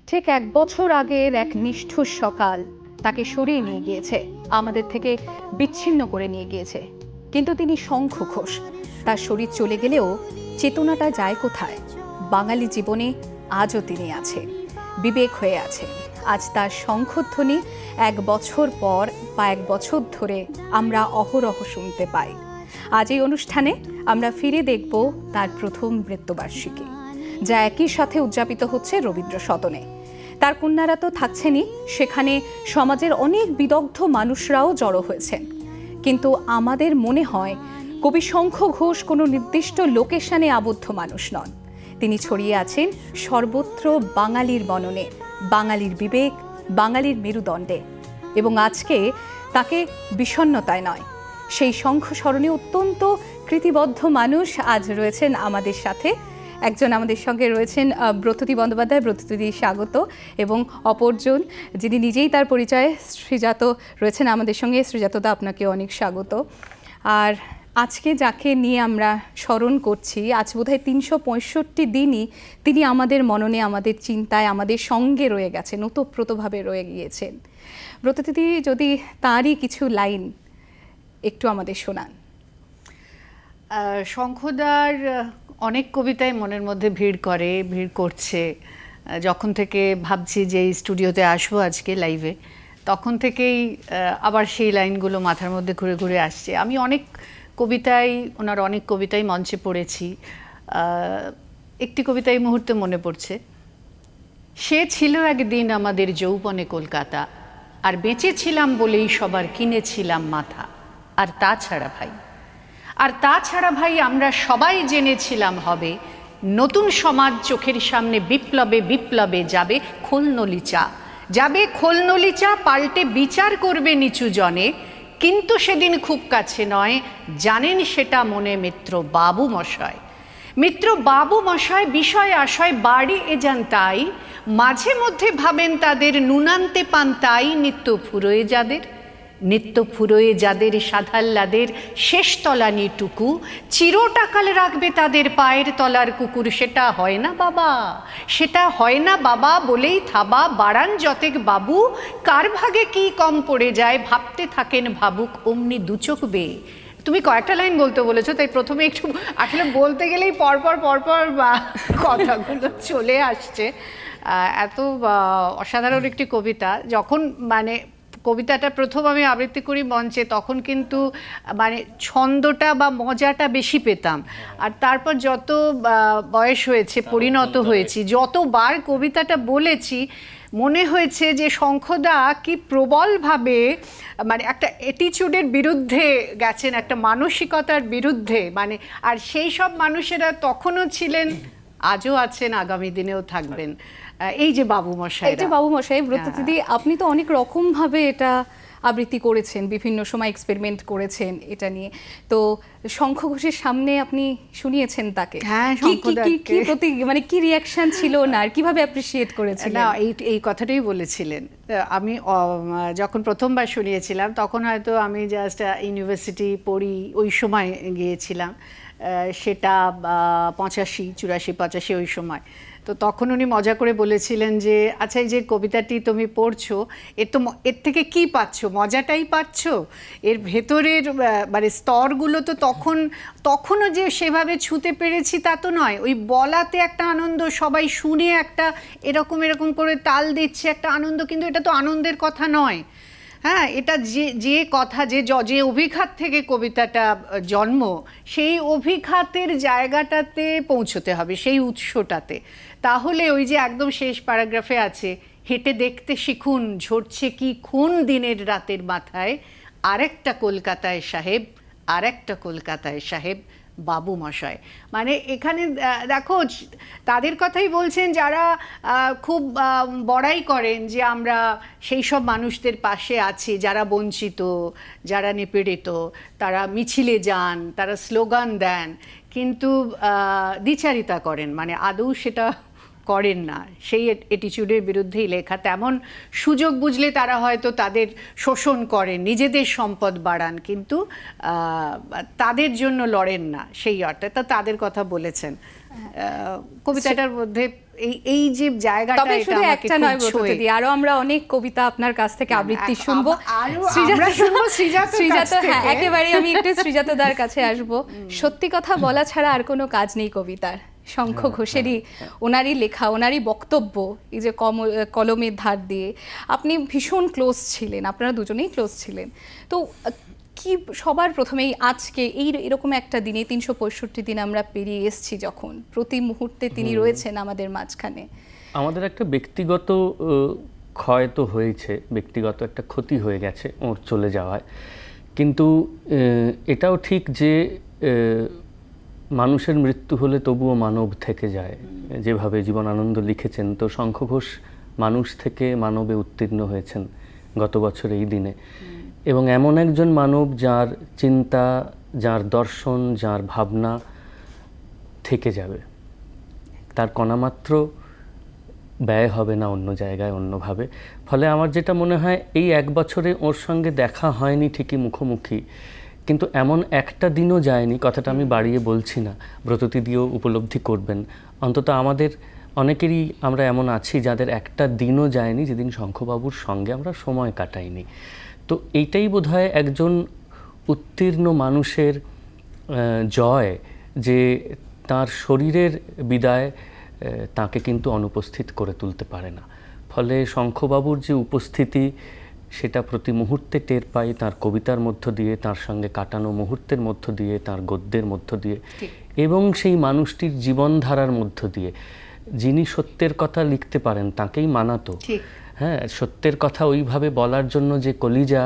ঠিক ১ বছর আগের এক নিষ্ঠুর সকাল তাকে সরিয়ে নিয়ে গিয়েছে, আমাদের থেকে বিচ্ছিন্ন করে নিয়ে গিয়েছে। কিন্তু তিনি শঙ্খ ঘোষ। তার শরীর চলে গেলেও চেতনাটা যায় কোথায়? বাঙালি জীবনে আজও তিনি আছে, বিবেক হয়ে আছে। আজ তার শঙ্খধ্বনি ১ বছর পর বা ১ বছর ধরে আমরা অহরহ শুনতে পাই। আজ এই অনুষ্ঠানে আমরা ফিরে দেখব তার প্রথম মৃত্যুবার্ষিকী, যা একই সাথে উদযাপিত হচ্ছে রবীন্দ্র সদনে। তার কন্যারা তো থাকছেনই, সেখানে সমাজের অনেক বিদগ্ধ মানুষরাও জড়ো হয়েছেন। কিন্তু আমাদের মনে হয় কবি শঙ্খ ঘোষ কোনো নির্দিষ্ট লোকেশনে আবদ্ধ মানুষ নন। তিনি ছড়িয়ে আছেন সর্বত্র বাঙালির মননে, বাঙালির বিবেক, বাঙালির মেরুদণ্ডে। এবং আজকে তাকে বিষণ্ণতায় নয়, সেই শঙ্খ স্মরণে অত্যন্ত কৃতিবদ্ধ মানুষ আজ রয়েছেন আমাদের সাথে। একজন আমাদের সঙ্গে রয়েছেন ব্রততী বন্দ্যোপাধ্যায়। ব্রততী, স্বাগত। এবং অপরজন যিনি নিজেই তার পরিচয়, শ্রীজাত রয়েছেন আমাদের সঙ্গে। শ্রীজাতদা, আপনাকে অনেক স্বাগত। আর আজকে যাকে নিয়ে আমরা স্মরণ করছি, আজ বোধহয় ৩৬৫ দিনই তিনি আমাদের মননে, আমাদের চিন্তায়, আমাদের সঙ্গে রয়ে গেছেন, ওতপ্রোতভাবে রয়ে গিয়েছেন। ব্রততী, যদি তারই কিছু লাইন একটু আমাদের শোনান। শঙ্খদার অনেক কবিতাই মনের মধ্যে ভিড় করছে। যখন থেকে ভাবছি যে এই স্টুডিওতে আসবো আজকে লাইভে, তখন থেকেই আবার সেই লাইনগুলো মাথার মধ্যে ঘুরে ঘুরে আসছে। আমি ওনার অনেক কবিতাই মঞ্চে পড়েছি। একটি কবিতা এই মুহূর্তে মনে পড়ছে। সে ছিল একদিন আমাদের যৌবনে কলকাতা, আর বেঁচে ছিলাম বলেই সবার কিনেছিলাম মাথা। আর তাছাড়া ভাই আমরা সবাই জেনেছিলাম হবে নতুন সমাজ চোখের সামনে বিপ্লবে বিপ্লবে যাবে খোলনলি চা পাল্টে বিচার করবে নিচু জনে। কিন্তু সেদিন খুব কাছে নয়, জানেন সেটা মনে মিত্র বাবু মশাই বিষয় আশয় বাড়ি এ যান তাই, মাঝে মধ্যে ভাবেন তাদের নুনান্তে পান তাই। নিত্য ফুরোয়ে যাদের সাধাল্লাদের শেষ তলানিটুকু চিরটাকাল রাখবে তাদের পায়ের তলার কুকুর। সেটা হয় না বাবা বলেই থাবা, বাড়ান যতেক বাবু, কার ভাগে কি কম পড়ে যায় ভাবতে থাকেন ভাবুক অমনি দুচোখ বেয়ে। তুমি কয়েকটা লাইন বলতে বলেছো, তাই প্রথমে একটু আসলে বলতে গেলেই পরপর কথাগুলো চলে আসছে। এত অসাধারণ একটি কবিতা। যখন কবিতাটা প্রথম আমি আবৃত্তি করি মঞ্চে, তখন কিন্তু ছন্দটা বা মজাটা বেশি পেতাম। আর তারপর যত বয়স হয়েছে, পরিণত হয়েছি, যতবার কবিতাটা বলেছি, মনে হয়েছে যে শঙ্খদা কি প্রবলভাবে একটা অ্যাটিচিউডের বিরুদ্ধে গেছেন, একটা মানসিকতার বিরুদ্ধে। আর সেই সব মানুষেরা তখনও ছিলেন, আজও আছেন, আগামী দিনেও থাকবেন। এই যে বাবু মশাই, ব্রততী, আপনি তো অনেক রকমভাবে এটা আবৃত্তি করেছেন, বিভিন্ন সময় এক্সপেরিমেন্ট করেছেন এটা নিয়ে। তো শঙ্খ ঘোষের সামনে আপনি শুনিয়েছেন তাকে, কি রিয়াকশন ছিল না, আর কিভাবে অ্যাপ্রিসিয়েট করেছিলেন? না, এই কথাটাই বলেছিলেন। আমি যখন প্রথমবার শুনিয়েছিলাম, তখন হয়তো আমি জাস্ট ইউনিভার্সিটি পড়ি, ওই সময় গিয়েছিলাম। সেটা 85 ওই সময়। তো তখন উনি মজা করে বলেছিলেন যে, আচ্ছা, এই যে কবিতাটি তুমি পড়ছো, এর থেকে কি পাচ্ছ? মজাটাই পাচ্ছ? এর ভেতরের স্তরগুলো তো তখনও যে সেভাবে ছুঁতে পেরেছি তা তো নয়। ওই বলাতে একটা আনন্দ, সবাই শুনে একটা এরকম করে তাল দিচ্ছে, একটা আনন্দ। কিন্তু এটা তো আনন্দের কথা নয়। হ্যাঁ, এটা যে কথা, যে অভিঘাত থেকে কবিতাটা জন্ম, সেই অভিঘাতের জায়গাটাতে পৌঁছতে হবে, সেই উৎসটাতে। তাহলে ওই যে একদম শেষ প্যারাগ্রাফে আছে, হেঁটে দেখতে শিখুন ঝরছে কি খুন দিনের রাতের মাথায়, আরেকটা কলকাতায় সাহেব বাবু মশাই। এখানে দেখো, তাদের কথাই বলছেন যারা খুব বড়াই করেন যে আমরা সেই সব মানুষদের পাশে আছি যারা বঞ্চিত, যারা নিপীড়িত। তারা মিছিলে যান, তারা স্লোগান দেন, কিন্তু দ্বিচারিতা করেন, আদৌ সেটা করেন না। সেই অ্যাটিচিউডের বিরুদ্ধেই লেখা। তেমন সুযোগ বুঝলে তারা হয়তো তাদের শোষণ করেন, নিজেদের সম্পদ বাড়ান, কিন্তু তাদের জন্য লড়েন না, সেই অর্থে। তা তাদের কথা বলেছেন। কবিতাটার মধ্যে এই যে জায়গাটা, তবে এটা শুধু আমাকে একটা খুব নয় ছোঁয়। ব্রততী, আরো আমরা অনেক কবিতা আপনার কাছ থেকে আবৃত্তি শুনবো। আরো আমরা শুনবো শ্রীজাতর কাছ হ্যাঁ, থেকে। একেবারে আমি একটু শ্রীজাতদার কাছে আসব। সত্যি কথা বলা ছাড়া আর কোনো কাজ নেই কবিতার। শঙ্খ ঘোষেরই, ওনারই লেখা, ওনারই বক্তব্য, এই যে কলমের ধার দিয়ে আপনি ভীষণ ক্লোজ ছিলেন, আপনারা দুজনেই ক্লোজ ছিলেন। তো কি সবার প্রথমেই আজকে এরকম একটা দিনে 365 দিন আমরা পেরিয়ে এসেছি, যখন প্রতি মুহূর্তে তিনি রয়েছেন আমাদের মাঝখানে। আমাদের একটা ব্যক্তিগত ক্ষয় তো হয়েছে, ব্যক্তিগত একটা ক্ষতি হয়ে গেছে ওর চলে যাওয়ায়, কিন্তু এটাও ঠিক যে মানুষের মৃত্যু হলে তবুও মানব থেকে যায়। যেভাবে জীবনানন্দ লিখেছেন, তো শঙ্খ ঘোষ মানুষ থেকে মানবে উত্তীর্ণ হয়েছেন গত বছর এই দিনে, এবং এমন একজন মানব যার চিন্তা, যার দর্শন, যার ভাবনা থেকে যাবে, তার কণামাত্র ব্যয় হবে না অন্য জায়গায় অন্যভাবে। ফলে আমার যেটা মনে হয়, এই এক বছরে ওর সঙ্গে দেখা হয়নি ঠিকই মুখোমুখি, কিন্তু এমন একটা দিনও যায়নি, কথাটা আমি বাড়িয়ে বলছি না, ব্রততী দিয়েও উপলব্ধি করবেন, অন্তত আমাদের অনেকেরই আমরা এমন আছি যাদের একটা দিনও যায়নি যেদিন শঙ্খবাবুর সঙ্গে আমরা সময় কাটাইনি। তো এইটাই বোধহয় একজন উত্তীর্ণ মানুষের জয়, যে তার শরীরের বিদায় তাকে কিন্তু অনুপস্থিত করে তুলতে পারে না। ফলে শঙ্খবাবুর যে উপস্থিতি, সেটা প্রতি মুহূর্তে টের পাই তার কবিতার মধ্য দিয়ে, তার সঙ্গে কাটানো মুহূর্তের মধ্য দিয়ে, তার গদ্যের মধ্য দিয়ে, এবং সেই মানুষটির জীবনধারার মধ্য দিয়ে। যিনি সত্যের কথা লিখতে পারেন তাকেই মানাতো। হ্যাঁ, সত্যের কথা ওইভাবে বলার জন্য যে কলিজা,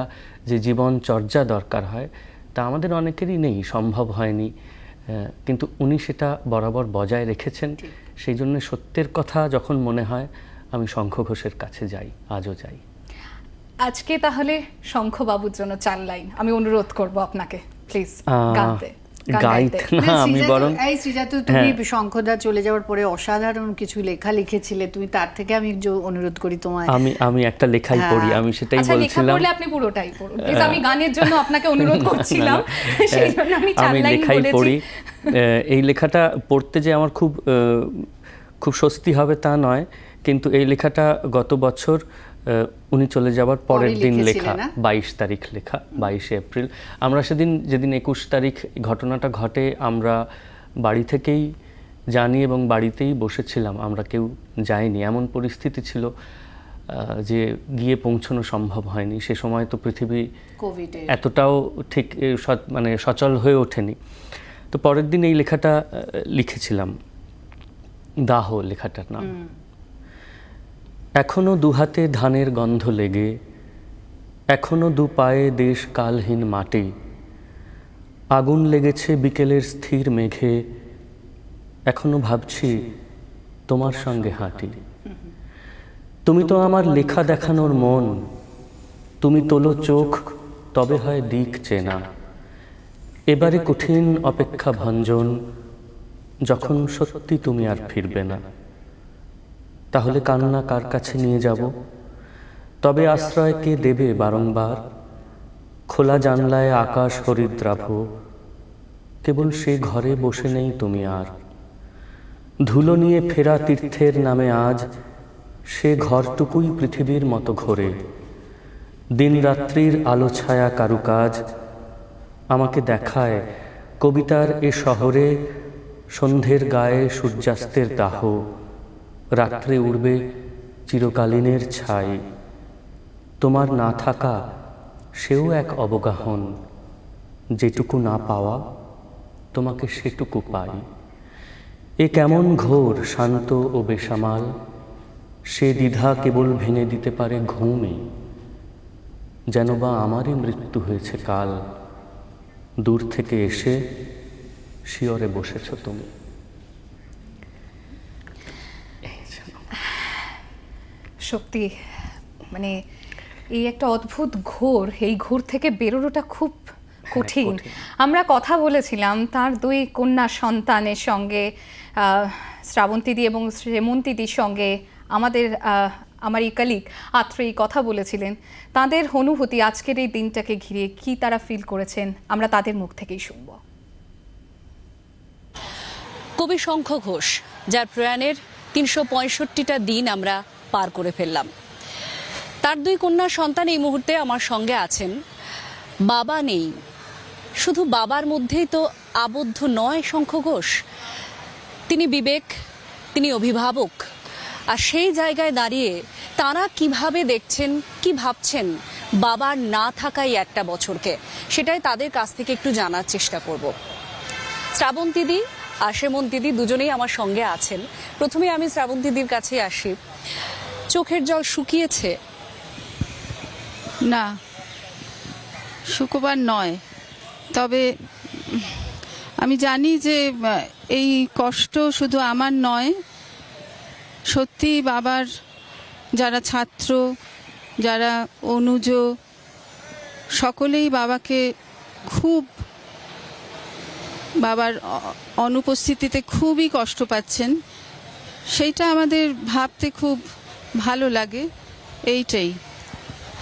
যে জীবন চর্যা দরকার হয়, তা আমাদের অনেকেরই নেই, সম্ভব হয়নি, কিন্তু উনি সেটা বরাবর বজায় রেখেছেন। সেই জন্য সত্যের কথা যখন মনে হয়, আমি শঙ্খ ঘোষের কাছে যাই, আজও যাই। আজকে তাহলে শঙ্খবাবুর জন্য 4 লাইন আমি অনুরোধ করব আপনাকে, প্লিজ গাইতে। গাইতে না, আমি বরং এই শ্রীজাত, তুমি শঙ্খদা চলে যাওয়ার পরে অসাধারণ কিছু লেখা লিখেছিলে, তুমি তার থেকে আমি অনুরোধ করি তোমায়। আমি একটা লেখাই পড়ি, আমি সেটাই আচ্ছা, লেখা বলছিলাম। পড়লে আপনি পুরোটাই পড়ুন প্লিজ, আমি গানের জন্য আপনাকে অনুরোধ করছিলাম, সেই জন্য আমি 4 লাইন লেখাই পড়ি। এই লেখাটা পড়তে যে আমার খুব স্বস্তি হবে তা নয়, কিন্তু এই লেখাটা গত বছর উনি চলে যাওয়ার পরের দিন লেখা, 22 তারিখ লেখা, 22শে এপ্রিল। আমরা যেদিন 21 তারিখ ঘটনাটা ঘটে, আমরা বাড়ি থেকেই জানি এবং বাড়িতেই বসেছিলাম, আমরা কেউ যাইনি। এমন পরিস্থিতি ছিল যে গিয়ে পৌঁছানো সম্ভব হয়নি। সে সময় তো পৃথিবী এতটাও ঠিক মানে সচল হয়ে ওঠেনি। তো পরের দিন এই লেখাটা লিখেছিলাম, দাহ লেখাটার নাম। এখনো দুহাতে ধানের গন্ধ লেগে, এখনো দু পায়ে দেশ কালহীন মাটি, আগুন লেগেছে বিকেলের স্থির মেঘে, এখনো ভাবছি তোমার সঙ্গে হাঁটি। তুমি তো আমার লেখা দেখানোর মন, তুমি তোলো চোখ তবে হয় দিক চেনা। এবারে কঠিন অপেক্ষা ভঞ্জন, যখন সত্যি তুমি আর ফিরবে না। তাহলে কান্না কার কাছে নিয়ে যাব? তবে আশ্রয় কে দেবে বারংবার? খোলা জানলায় আকাশ হরিদ্রাভ, কেবল সে ঘরে বসে নেই তুমি আর। ধুলো নিয়ে ফেরা তীর্থের নামে আজ সে ঘরটুকুই পৃথিবীর মতো ঘোরে। দিন রাত্রির আলো ছায়া কারুকাজ আমাকে দেখায় কবিতার এ শহরে সন্ধ্যের গায়ে সূর্যাস্তের দাহ। রাত্রে উড়বে চিরকালীনের ছাই, তোমার না থাকা সেও এক অবগাহন। যেটুকু না পাওয়া তোমাকে সেটুকু পাই। এ কেমন ঘোর শান্ত ও বেসামাল, সে দ্বিধা কেবল ভেঙে দিতে পারে ঘুমে। যেন বা আমারই মৃত্যু হয়েছে কাল, দূর থেকে এসে শিয়রে বসেছ তুমি। সত্যি মানে এই একটা অদ্ভুত ঘোর, এই ঘোর থেকে বেরোনোটা খুব কঠিন। আমরা কথা বলেছিলাম তার 2 কন্যা সন্তানের সঙ্গে, শ্রাবন্তীদি এবং শ্রেমন্তীদির সঙ্গে, আমার এই কলিগ আত্রেয়ী কথা বলেছিলেন। তাদের অনুভূতি আজকের এই দিনটাকে ঘিরে কি তারা ফিল করেছেন, আমরা তাদের মুখ থেকেই শুনব। কবি শঙ্খ ঘোষ, যার প্রয়াণের ৩৬৫টা দিন আমরা পার করে ফেললাম। তার 2 কন্যা সন্তান এই মুহূর্তে আমার সঙ্গে আছেন। বাবা নেই, শুধু বাবার মধ্যেই তো আবদ্ধ নয় শঙ্খ ঘোষ। তিনি বিবেক, তিনি অভিভাবক। আর সেই জায়গায় দাঁড়িয়ে তারা কিভাবে দেখছেন, কি ভাবছেন বাবার না থাকাই একটা বছরকে, সেটাই তাদের কাছ থেকে একটু জানার চেষ্টা করব। শ্রাবন্তীদি আর সেমন্তীদি দুজনেই আমার সঙ্গে আছেন। প্রথমে আমি শ্রাবন্তীদির কাছে আসি। চোখের জল শুকিয়েছে? না, শুকোবার নয়, তবে আমি জানি যে এই কষ্ট শুধু আমার নয়, সত্যি বাবার যারা ছাত্র, যারা অনুজ, সকলেই বাবাকে খুব, বাবার অনুপস্থিতিতে খুবই কষ্ট পাচ্ছেন। সেইটা আমাদের ভাবতে খুব ভালো লাগে, এইটাই।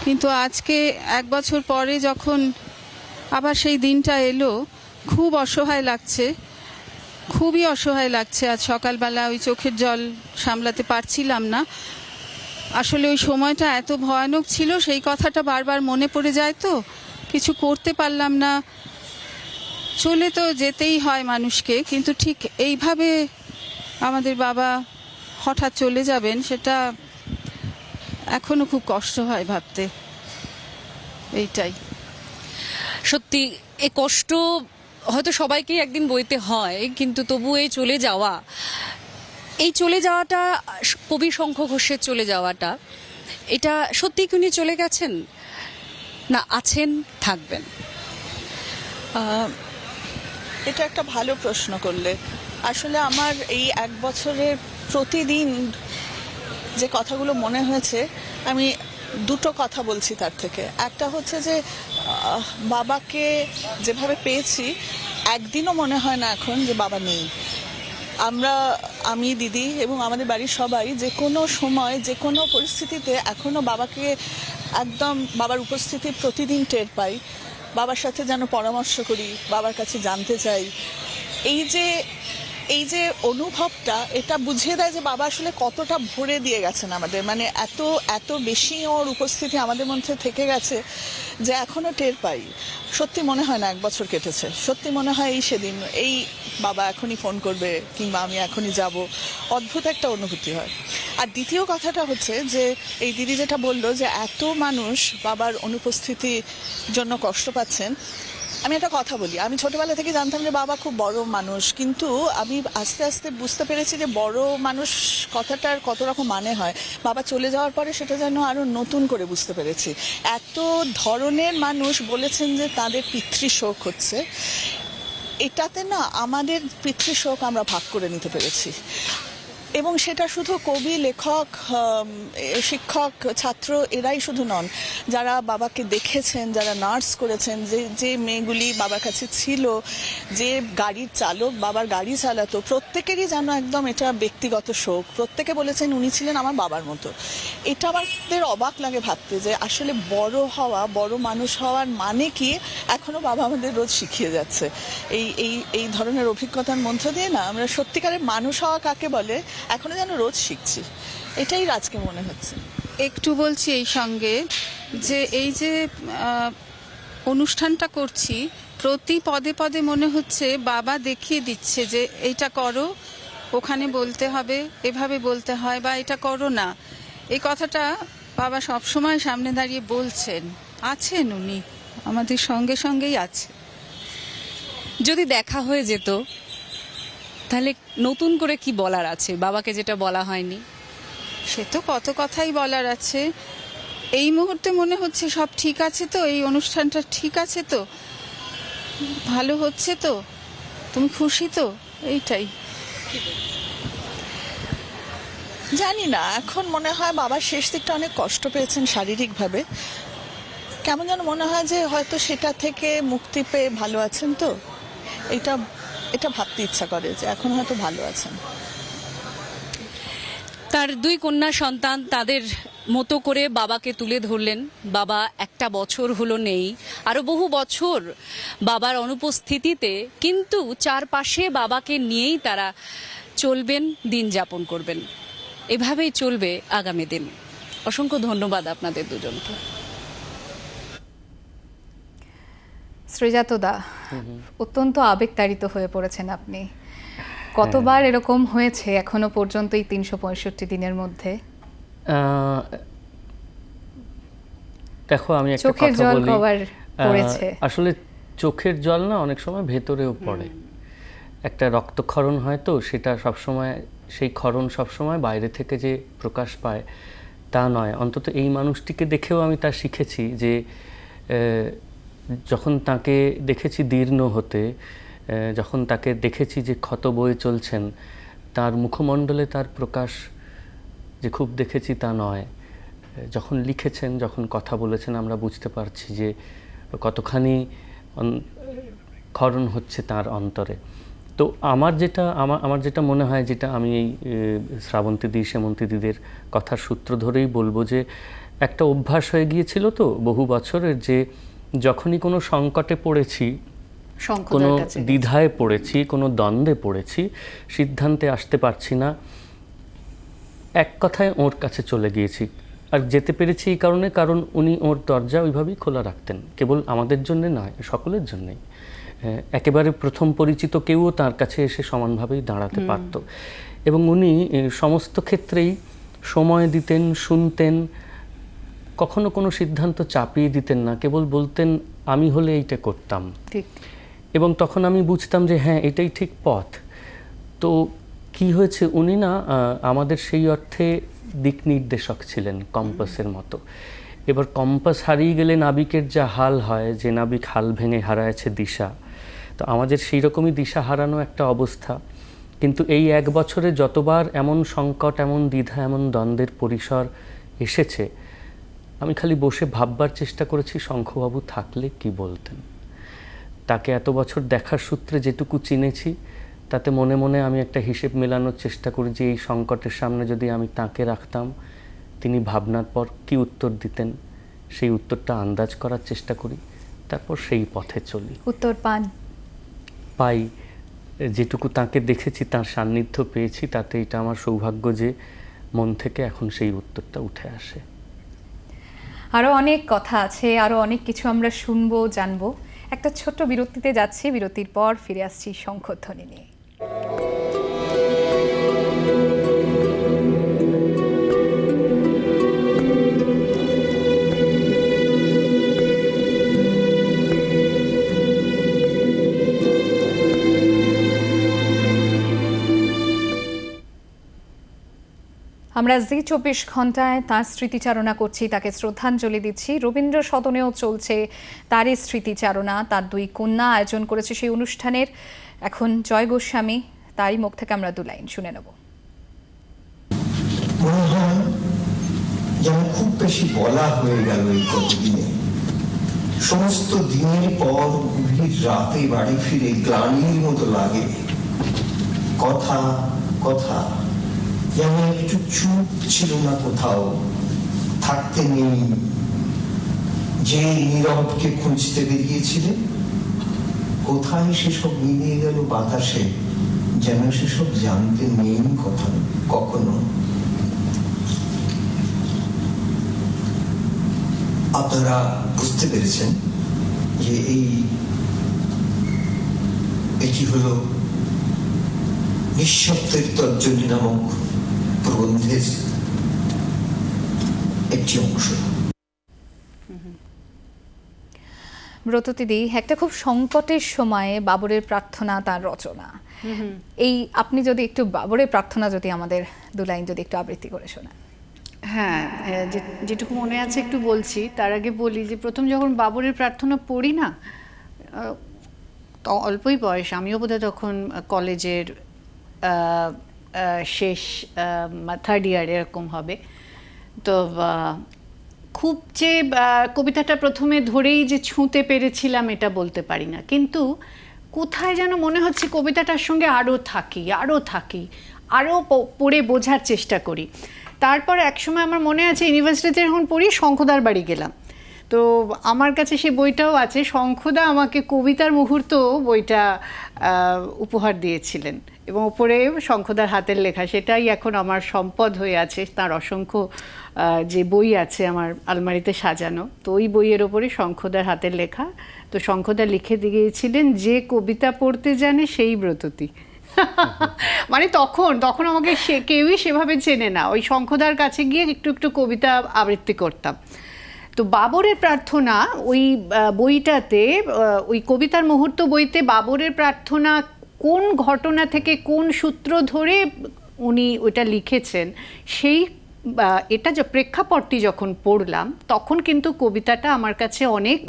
কিন্তু আজকে 1 বছর পরে যখন আবার সেই দিনটা এলো, খুব অসহায় লাগছে, খুবই অসহায় লাগছে। আজ সকালবেলা ওই চোখের জল সামলাতে পারছিলাম না। আসলে ওই সময়টা এত ভয়ানক ছিল, সেই কথাটা বারবার মনে পড়ে যায়, তো কিছু করতে পারলাম না। চলে তো যেতেই হয় মানুষকে, কিন্তু ঠিক এইভাবে আমাদের বাবা হঠাৎ চলে যাবেন, সেটা এখনো খুব কষ্ট হয় ভাবতে। এইটাই সত্যি এ কষ্ট হয়তো সবাইকেই একদিন বইতে হয়, কিন্তু তবু এই চলে যাওয়াটা কবি শঙ্খ ঘোষের চলে যাওয়াটা, এটা সত্যি কি উনি চলে গেছেন, না আছেন, থাকবেন? এটা একটা ভালো প্রশ্ন করলে। আসলে আমার এই 1 বছরের প্রতিদিন যে কথাগুলো মনে হয়েছে, আমি 2টো কথা বলছি তার থেকে। একটা হচ্ছে যে বাবাকে যেভাবে পেয়েছি, একদিনও মনে হয় না এখন যে বাবা নেই। আমি, দিদি এবং আমাদের বাড়ির সবাই যে কোনো সময়, যে কোনো পরিস্থিতিতে এখনও বাবাকে একদম, বাবার উপস্থিতি প্রতিদিন টের পাই। বাবার সাথে যেন পরামর্শ করি, বাবার কাছে জানতে চাই। এই যে অনুভবটা, এটা বুঝিয়ে দেয় যে বাবা আসলে কতটা ভরে দিয়ে গেছেন আমাদের, মানে এত বেশি ওর উপস্থিতি আমাদের মধ্যে থেকে গেছে যে এখনও টের পাই। সত্যি মনে হয় না 1 বছর কেটেছে, সত্যি মনে হয় এই সেদিন, এই বাবা এখনই ফোন করবে কিংবা আমি এখনই যাব, অদ্ভুত একটা অনুভূতি হয়। আর দ্বিতীয় কথাটা হচ্ছে যে এই দিদি যেটা বললো যে এত মানুষ বাবার অনুপস্থিতির জন্য কষ্ট পাচ্ছেন। আমি একটা কথা বলি, আমি ছোটবেলা থেকে জানতাম যে বাবা খুব বড় মানুষ, কিন্তু আমি আস্তে আস্তে বুঝতে পেরেছি যে বড় মানুষ কথাটার কত রকম মানে হয়। বাবা চলে যাওয়ার পরে সেটা যেন আরও নতুন করে বুঝতে পেরেছি। এত ধরনের মানুষ বলেছেন যে তাদের পিতৃশোক হচ্ছে, এটাতে না আমাদের পিতৃশোক আমরা ভাগ করে নিতে পেরেছি। এবং সেটা শুধু কবি, লেখক, শিক্ষক, ছাত্র এরাই শুধু নন, যারা বাবাকে দেখেছেন, যারা নার্স করেছেন, যে মেয়েগুলি বাবার কাছে ছিল, যে গাড়ির চালক বাবার গাড়ি চালাতো, প্রত্যেকেরই যেন একদম এটা ব্যক্তিগত শোক। প্রত্যেকে বলেছেন উনি ছিলেন আমার বাবার মতো। এটা আমাদের অবাক লাগে ভাবতে যে আসলে বড় হওয়া, বড় মানুষ হওয়ার মানে কি এখনও বাবা আমাদের রোজ শিখিয়ে যাচ্ছে। এই ধরনের অভিজ্ঞতার মধ্য দিয়ে না আমরা সত্যিকারের মানুষ হওয়া কাকে বলে এখনো যেন রোজ শিখছি, এটাই আজকে মনে হচ্ছে। একটু বলছি এই সঙ্গে যে এই যে অনুষ্ঠানটা করছি, প্রতি পদে পদে মনে হচ্ছে বাবা দেখিয়ে দিচ্ছে যে এইটা করো, ওখানে বলতে হবে, এভাবে বলতে হয়, বা এটা করো না। এই কথাটা বাবা সবসময় সামনে দাঁড়িয়ে বলছেন, আছেন উনি আমাদের সঙ্গে সঙ্গেই আছে। যদি দেখা হয়ে যেত তাহলে নতুন করে কি বলার আছে বাবাকে যেটা বলা হয়নি? সে তো কত কথাই বলার আছে। এই মুহূর্তে মনে হচ্ছে সব ঠিক আছে তো, এই অনুষ্ঠানটা ঠিক আছে তো, ভালো হচ্ছে তো, তুমি খুশি তো, এইটাই। জানি না, এখন মনে হয় বাবার শেষ দিকটা অনেক কষ্ট পেয়েছেন শারীরিকভাবে, কেমন যেন মনে হয় যে হয়তো সেটা থেকে মুক্তি পেয়ে ভালো আছেন। তো এটা ভাবতে ইচ্ছা করে যে এখন হয়তো ভালো আছেন। তার দুই কন্যা সন্তান তাদের মতো করে বাবাকে তুলে ধরলেন। বাবা একটা বছর হলো নেই, আরো বহু বছর বাবার অনুপস্থিতিতে কিন্তু চারপাশে বাবাকে নিয়েই তারা চলবেন, দিন যাপন করবেন। এভাবেই চলবে আগামী দিন। অসংখ্য ধন্যবাদ আপনাদের দুজনকে। শ্রীজাতদা, অত্যন্ত আবেগতাড়িত হয়ে পড়েছেন আপনি। কতবার এরকম হয়েছে এখনো পর্যন্ত এই 365 দিনের মধ্যে? দেখো, আমি একটা চোখের কথা জল বলি। কবার পড়েছে? আসলে চোখের জল না অনেক সময় ভেতরেও পড়ে। একটা রক্তক্ষরণ হয় তো, সেটা সবসময়, সেই ক্ষরণ সবসময় বাইরে থেকে যে প্রকাশ পায় তা নয়। অন্তত এই মানুষটিকে দেখেও আমি তা শিখেছি যে যখন তাকে দেখেছি দীর্ণ হতে, যখন তাকে দেখেছি যে ক্ষত বয়ে চলছেন, তার মুখমণ্ডলে তার প্রকাশ যে খুব দেখেছি তা নয়। যখন লিখেছেন, যখন কথা বলেছেন, আমরা বুঝতে পারছি যে কতখানি ক্ষরণ হচ্ছে তার অন্তরে। তো আমার যেটা মনে হয়, যেটা আমি এই শ্রাবন্তীদি, সেমন্তীদিদের কথার সূত্র ধরেই বলবো, যে একটা অভ্যাস হয়ে গিয়েছিল তো বহু বছরের, যে যখনই কোনো সংকটে পড়েছি, কোনো দ্বিধায় পড়েছি, কোনো দ্বন্দ্বে পড়েছি, সিদ্ধান্তে আসতে পারছি না, এক কথায় ওর কাছে চলে গিয়েছি। আর যেতে পেরেছি এই কারণে, কারণ উনি ওর দরজা ওইভাবেই খোলা রাখতেন, কেবল আমাদের জন্যে নয়, সকলের জন্যেই। একেবারে প্রথম পরিচিত কেউও তার কাছে এসে সমানভাবেই দাঁড়াতে পারত। এবং উনি সমস্ত ক্ষেত্রেই সময় দিতেন, শুনতেন, কখনো কোনো সিদ্ধান্ত চাপিয়ে দিতেন না, কেবল বলতেন আমি হলে এইটা করতাম। ঠিক। এবং তখন আমি বুঝতাম যে হ্যাঁ, এটাই ঠিক পথ। তো কি হয়েছে, উনি না আমাদের সেই অর্থে দিক নির্দেশক ছিলেন, কম্পাসের মতো। এবার কম্পাস হারিয়ে গেলে নাবিকের যা হাল হয়, যে নাবিক হাল ভেঙে হারায়ছে দিশা, তো আমাদের সেই রকমই দিশা হারানো একটা অবস্থা। কিন্তু এই এক বছরে যতবার এমন সংকট, এমন দ্বিধা, এমন দ্বন্দ্বের পরিসর এসেছে, আমি খালি বসে ভাববার চেষ্টা করেছি শঙ্খবাবু থাকলে কি বলতেন। তাকে এত বছর দেখার সূত্রে যেটুকু চিনেছি, তাতে মনে মনে আমি একটা হিসেব মেলানোর চেষ্টা করি যে এই সংকটের সামনে যদি আমি তাকে রাখতাম, তিনি ভাবনার পর কি উত্তর দিতেন, সেই উত্তরটা আন্দাজ করার চেষ্টা করি, তারপর সেই পথে চলি। উত্তর পাই। যেটুকু তাকে দেখেছি, তার সান্নিধ্য পেয়েছি, তাতে এটা আমার সৌভাগ্য যে মন থেকে এখন সেই উত্তরটা উঠে আসে। আরো অনেক কথা আছে, আরো অনেক কিছু আমরা শুনবো, জানবো। একটা ছোট্ট বিরতিতে যাচ্ছি, বিরতির পর ফিরে আসছি শঙ্খধ্বনি নিয়ে। আমরা জি24 ঘণ্টায় তার স্মৃতিচারণা করছি, তাকে শ্রদ্ধাঞ্জলি দিচ্ছি। রবীন্দ্র সদনেও চলছে তারই স্মৃতিচারণা। তার দুই কন্যা আয়োজন করেছে সেই অনুষ্ঠানের। এখন জয় গোস্বামী, তারই মুখ থেকে আমরা 2 লাইন শুনে নেব। মনে হয় যেন খুব বেশি বলা হয়ে গেল এই কতদিনে। সমস্ত দিনের পর গভীর রাতে বাড়ি ফিরে গ্লানির মতো লাগে। কথা কথা যেন একটু চুপ ছিল না কোথাও, থাকতে নেই। যে নীরবকে খুঁজতে বেরিয়েছিলেন, কোথায় সেসব মিলিয়ে গেল বাতাসে, যেন সেসব জানতে নেই কথা কখনো। আপনারা বুঝতে পেরেছেন যে এটি হলো নিঃশব্দের তর্জনী নামক প্রবন্ধের একটি অংশ। ব্রততিদি, একটা খুব সংকটের সময়ে বাবরের প্রার্থনা তার রচনা। এই আপনি যদি একটু বাবরের প্রার্থনা যদি আমাদের 2 লাইন যদি একটু আবৃত্তি করে শোনান। হ্যাঁ, যেটুকু মনে আছে একটু বলছি। তার আগে বলি যে প্রথম যখন বাবরের প্রার্থনা পড়ি না, অল্পই বয়স, আমিও বোধহয় তখন কলেজের শেষ 3rd ইয়ার এরকম হবে। তো খুব যে কবিতাটা প্রথমে ধরেই যে ছুঁতে পেরেছিলাম এটা বলতে পারি না, কিন্তু কোথায় যেন মনে হচ্ছে কবিতাটার সঙ্গে আরও থাকি, আরও পড়ে বোঝার চেষ্টা করি। তারপর একসময় আমার মনে আছে ইউনিভার্সিটিতে যখন পড়ি শঙ্খদার বাড়ি গেলাম, তো আমার কাছে সে বইটাও আছে। শঙ্খদা আমাকে কবিতার মুহূর্ত বইটা উপহার দিয়েছিলেন এবং ওপরে শঙ্খদার হাতের লেখা, সেটাই এখন আমার সম্পদ হয়ে আছে। তার অসংখ্য যে বই আছে আমার আলমারিতে সাজানো, তো ওই বইয়ের ওপরে শঙ্খদার হাতের লেখা। তো শঙ্খদা লিখে দিয়েছিলেন, যে কবিতা পড়তে জানে সেই ব্রততী। মানে তখন আমাকে কেউই সেভাবে চেনে না, ওই শঙ্খদার কাছে গিয়ে একটু একটু কবিতা আবৃত্তি করতাম। তো বাবরের প্রার্থনা ওই বইটাতে, ওই কবিতার মুহূর্ত বইতে বাবরের প্রার্থনা কোন ঘটনা থেকে কোন সূত্র ধরে উনি ওইটা লিখেছেন, সেই এটা যে প্রেক্ষাপটটি যখন পড়লাম তখন কিন্তু কবিতাটা আমার কাছে অনেক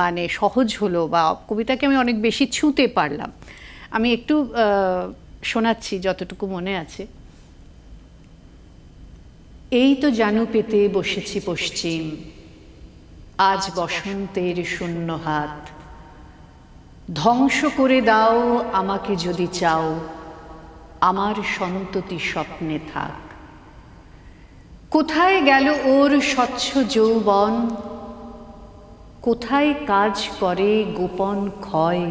মানে সহজ হলো, বা কবিতাকে আমি অনেক বেশি ছুঁতে পারলাম। আমি একটু শোনাচ্ছি যতটুকু মনে আছে। এই তো জানু পেতে বসেছি পশ্চিম, আজ বসন্তের শূন্য হাত, ধ্বংস করে দাও আমাকে যদি চাও, আমার সন্ততি স্বপ্নে থাক। কোথায় গেল ওর স্বচ্ছ যৌবন, কোথায় কাজ করে গোপন ক্ষয়,